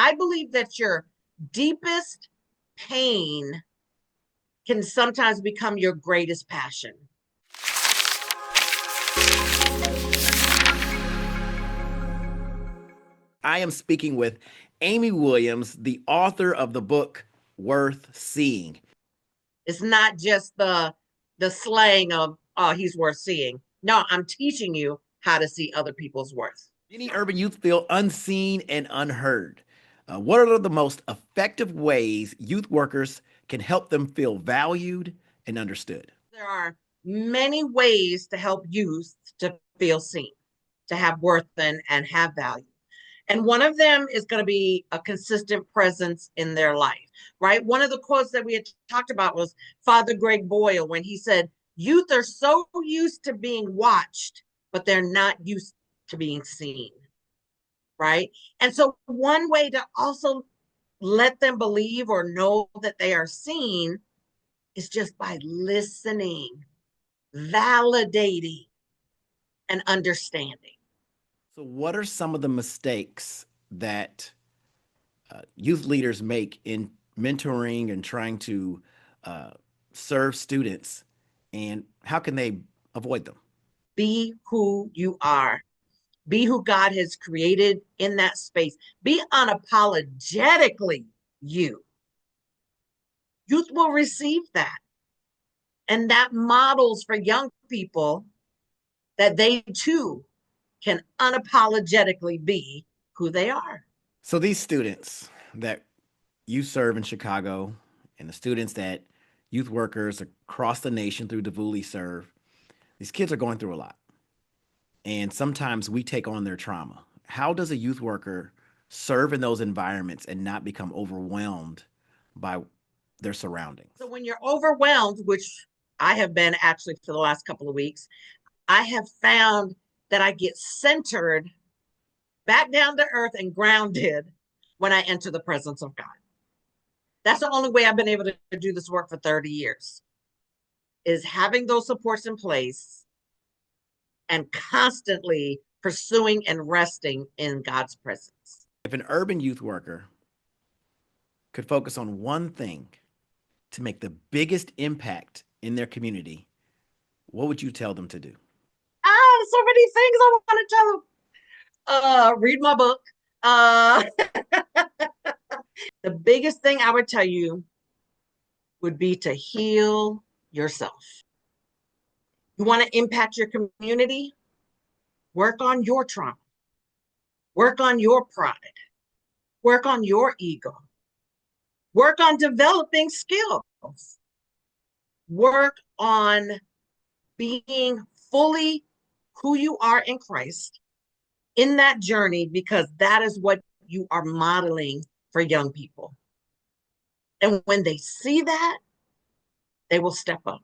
I believe that your deepest pain can sometimes become your greatest passion. I am speaking with Amy Willams, the author of the book Worth Seeing. It's not just the slang of, oh, he's worth seeing. No, I'm teaching you how to see other people's worth. Many urban youth feel unseen and unheard. What are the most effective ways youth workers can help them feel valued and understood? There are many ways to help youth to feel seen, to have worth and have value. And one of them is going to be a consistent presence in their life, right? One of the quotes that we had talked about was Father Greg Boyle when he said, youth are so used to being watched, but they're not used to being seen, right? And so one way to also let them believe or know that they are seen is just by listening, validating, and understanding. So, what are some of the mistakes that youth leaders make in mentoring and trying to uh, serve students, and how can they avoid them? Be who you are. Be who God has created in that space. Be unapologetically you. Youth will receive that. And that models for young people that they too can unapologetically be who they are. So, these students that you serve in Chicago and the students that youth workers across the nation through DVULI serve, these kids are going through a lot. And sometimes we take on their trauma. How does a youth worker serve in those environments and not become overwhelmed by their surroundings? So when you're overwhelmed, which I have been actually for the last couple of weeks, I have found that I get centered back down to earth and grounded when I enter the presence of God. That's the only way I've been able to do this work for 30 years, is having those supports in place and constantly pursuing and resting in God's presence. If an urban youth worker could focus on one thing to make the biggest impact in their community, what would you tell them to do? So many things I want to tell them. Read my book. The biggest thing I would tell you would be to heal yourself. You want to impact your community? Work on your trauma. Work on your pride. Work on your ego. Work on developing skills. Work on being fully who you are in Christ in that journey, because that is what you are modeling for young people. And when they see that, they will step up.